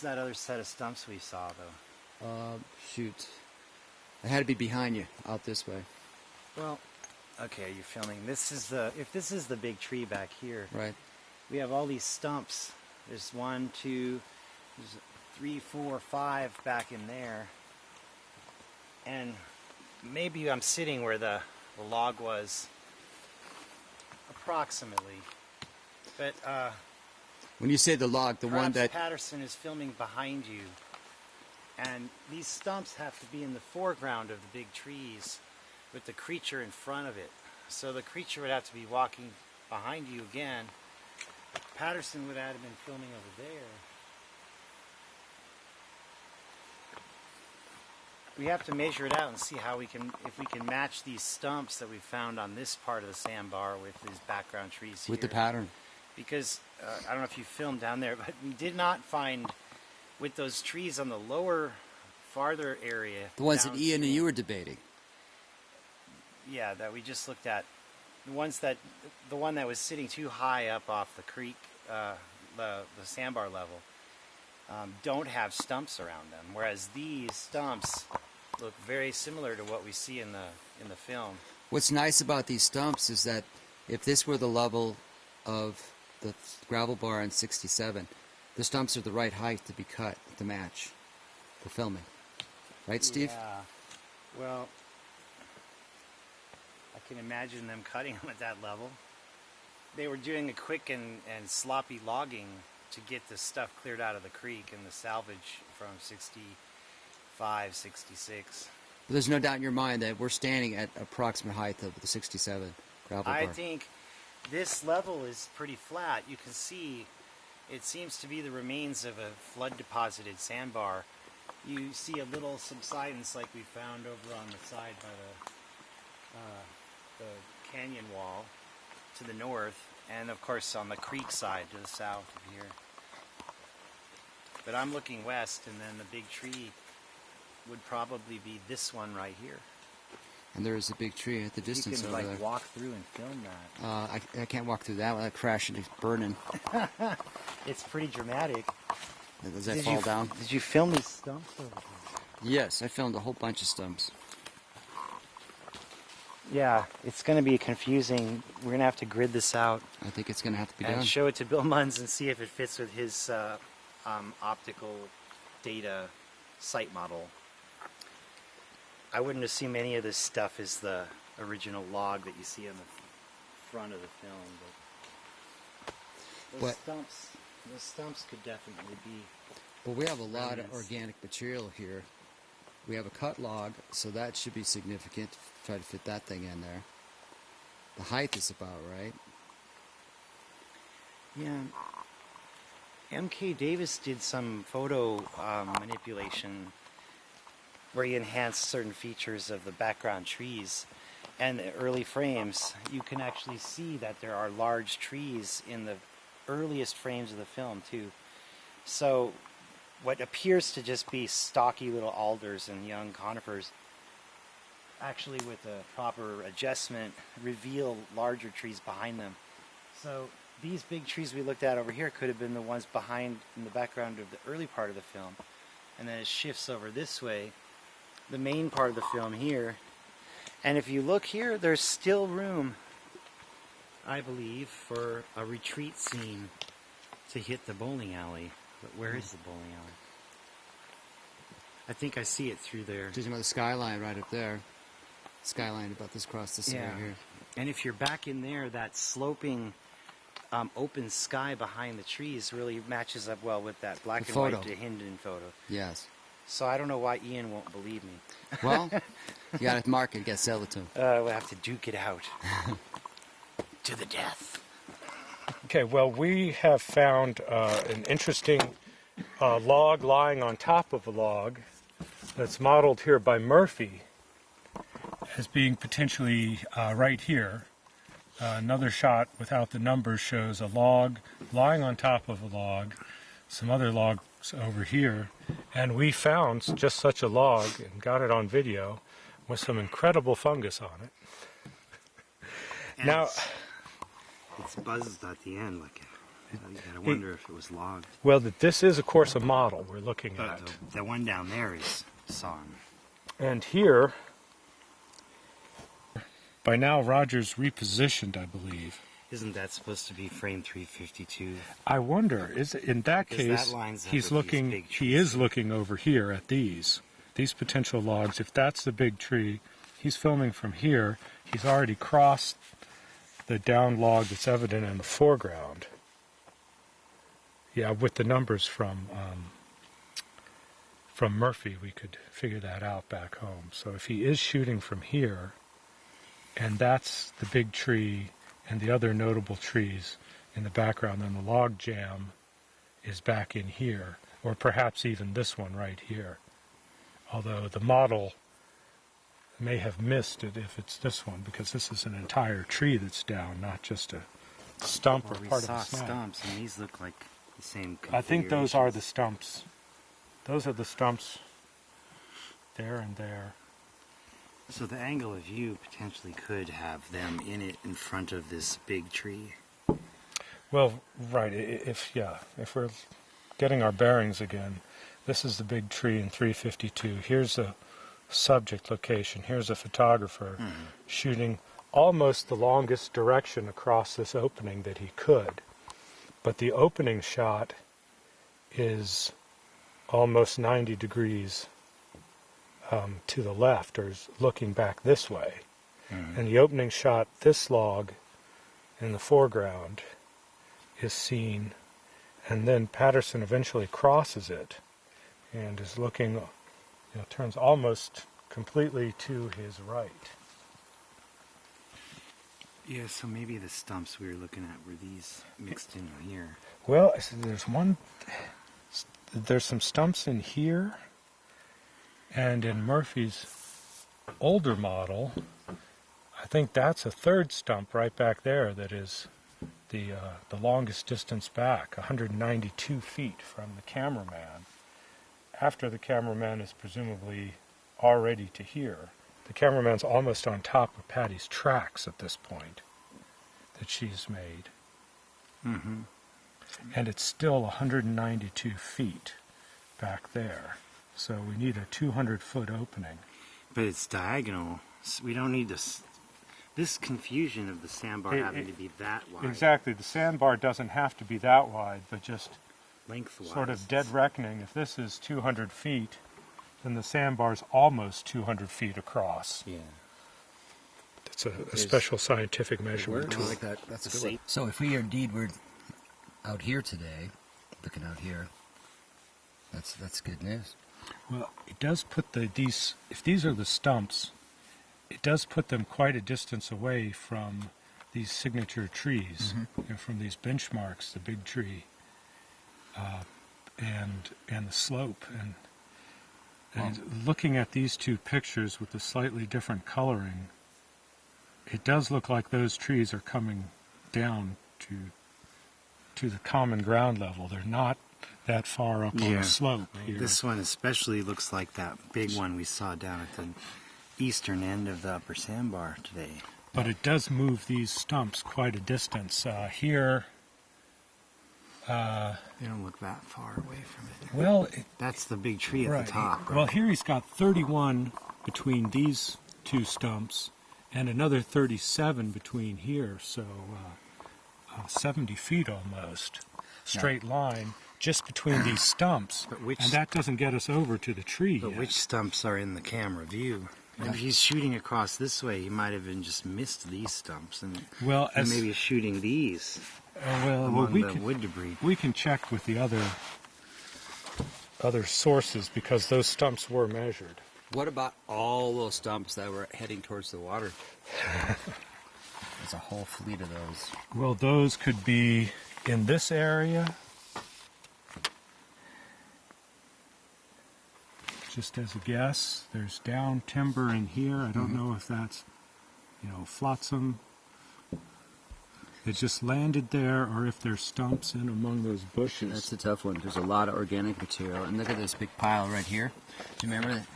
Where's that other set of stumps we saw, though? Shoot. It had to be behind you, out this way. Well, okay, you're filming. If this is the big tree back here, right? We have all these stumps. There's 1, 2, there's 3, 4, 5 back in there. And maybe I'm sitting where the log was, approximately. But when you say the log, the one that Patterson is filming behind you, and these stumps have to be in the foreground of the big trees with the creature in front of it. So the creature would have to be walking behind you again. Patterson would have been filming over there. We have to measure it out and see how if we can match these stumps that we found on this part of the sandbar with these background trees here. With the pattern. Because, I don't know if you filmed down there, but we did not find, with those trees on the lower, farther area. The ones that Ian and you were debating. Yeah, that we just looked at. The one that was sitting too high up off the creek, the sandbar level, don't have stumps around them. Whereas these stumps look very similar to what we see in the film. What's nice about these stumps is that if this were the level of the gravel bar in 67, the stumps are the right height to be cut to match for filming. Right, Steve? Yeah. Well, I can imagine them cutting them at that level. They were doing a quick and sloppy logging to get the stuff cleared out of the creek and the salvage from 65, 66. But there's no doubt in your mind that we're standing at approximate height of the 67 gravel bar. I think this level is pretty flat. You can see it seems to be the remains of a flood-deposited sandbar. You see a little subsidence like we found over on the side by the canyon wall to the north, and of course on the creek side to the south of here. But I'm looking west, and then the big tree would probably be this one right here. And there is a big tree at the distance over there. You can walk through and film that. I can't walk through that without crashing and burning. It's pretty dramatic. Does that fall down? Did you film these stumps over there? Yes, I filmed a whole bunch of stumps. Yeah, it's going to be confusing. We're going to have to grid this out. I think it's going to have to be done. And show it to Bill Munns and see if it fits with his optical data site model. I wouldn't assume any of this stuff is the original log that you see on the front of the film, but those stumps could definitely be. Well, we have a lot of organic material here. We have a cut log, so that should be significant. Try to fit that thing in there. The height is about right. Yeah. M.K. Davis did some photo manipulation where he enhanced certain features of the background trees and the early frames. You can actually see that there are large trees in the earliest frames of the film too. So what appears to just be stocky little alders and young conifers actually with a proper adjustment reveal larger trees behind them. So these big trees we looked at over here could have been the ones behind in the background of the early part of the film. And then it shifts over this way, the main part of the film here. And if you look here, there's still room, I believe, for a retreat scene to hit the bowling alley. But where is the bowling alley? I think I see it through there. Talking about the skyline right up there. Skyline about this across this area here. And if you're back in there, that sloping open sky behind the trees really matches up well with that black and white Hinden photo. Yes. So I don't know why Ian won't believe me. Well, you got to mark it, get sell it to him. We'll have to duke it out. To the death. Okay, well, we have found an interesting log lying on top of a log that's modeled here by Murphy as being potentially right here. Another shot without the numbers shows a log lying on top of a log, some other logs over here, and we found just such a log and got it on video with some incredible fungus on it. And now, it's buzzed at the end like You gotta wonder if it was logged. Well, this is, of course, a model we're looking at. The one down there is sawn. And here, by now, Roger's repositioned, I believe. Isn't that supposed to be frame 352? I wonder, in that case, he's looking. He is looking over here at these potential logs. If that's the big tree, he's filming from here. He's already crossed the down log that's evident in the foreground. Yeah, with the numbers from Murphy, we could figure that out back home. So if he is shooting from here, and that's the big tree and the other notable trees in the background, then the log jam is back in here, or perhaps even this one right here. Although the model may have missed it if it's this one, because this is an entire tree that's down, not just a stump or part of a snap. Stumps, and these look like the same I think those are the stumps. Those are the stumps there and there. So the angle of view potentially could have them in it in front of this big tree. Well, right. If we're getting our bearings again, this is the big tree in 352. Here's a subject location. Here's a photographer shooting almost the longest direction across this opening that he could. But the opening shot is almost 90 degrees to the left, or is looking back this way. And the opening shot, this log in the foreground, is seen, and then Patterson eventually crosses it and is looking, turns almost completely to his right. Yeah, so maybe the stumps we were looking at were these mixed in here. Well, there's some stumps in here, and in Murphy's older model, I think that's a third stump right back there that is the longest distance back, 192 feet from the cameraman, after the cameraman is presumably already to here. The cameraman's almost on top of Patty's tracks at this point that she's made. And it's still 192 feet back there. So we need a 200-foot opening. But it's diagonal. So we don't need this confusion of the sandbar having to be that wide. Exactly. The sandbar doesn't have to be that wide, but just lengthwise. Sort of dead reckoning. If this is 200 feet, then the sandbar's almost 200 feet across. Yeah. It's a special scientific measurement tool. Like that. That's a good one. So if we indeed were out here today, looking out here, that's good news. Well, it does put if these are the stumps, it does put them quite a distance away from these signature trees, from these benchmarks, the big tree, and the slope. And looking at these two pictures with the slightly different coloring, it does look like those trees are coming down to the common ground level. They're not that far up on the slope here. This one especially looks like that big one we saw down at the eastern end of the upper sandbar today. But it does move these stumps quite a distance. Here... they don't look that far away from it. Well... That's the big tree at the top, right? Well, here he's got 31 between these two stumps and another 37 between here, so 70 feet almost. Straight line just between these stumps. And that doesn't get us over to the tree But yet. which stumps are in the camera view? If he's shooting across this way, he might have just missed these stumps, and maybe shooting these among the wood debris. We can check with the other sources, because those stumps were measured. What about all those stumps that were heading towards the water? There's a whole fleet of those. Well, those could be in this area. Just as a guess, there's down timber in here. I don't know if that's, flotsam that just landed there, or if there's stumps in among those bushes. That's a tough one. There's a lot of organic material. And look at this big pile right here. Do you remember that?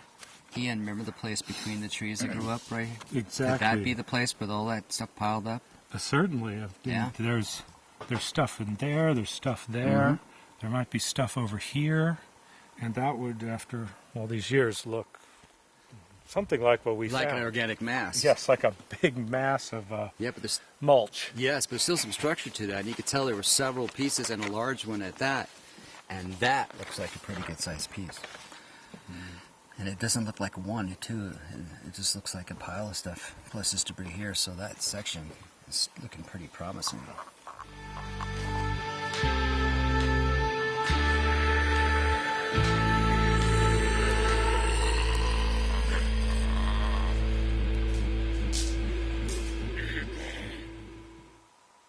Ian, remember the place between the trees that grew up, right? Exactly. Could that be the place with all that stuff piled up? Certainly. Yeah. There's there's stuff in there, there's stuff there, there might be stuff over here, and that would, after all these years, look something like what we Like found. an organic mass. Yes, like a big mass of Yeah, but there's mulch. yes, but there's still some structure to that. And you could tell there were several pieces and a large one at that. And that looks like a pretty good sized piece. And it doesn't look like one, too. It just looks like a pile of stuff, plus this debris here. So that section is looking pretty promising.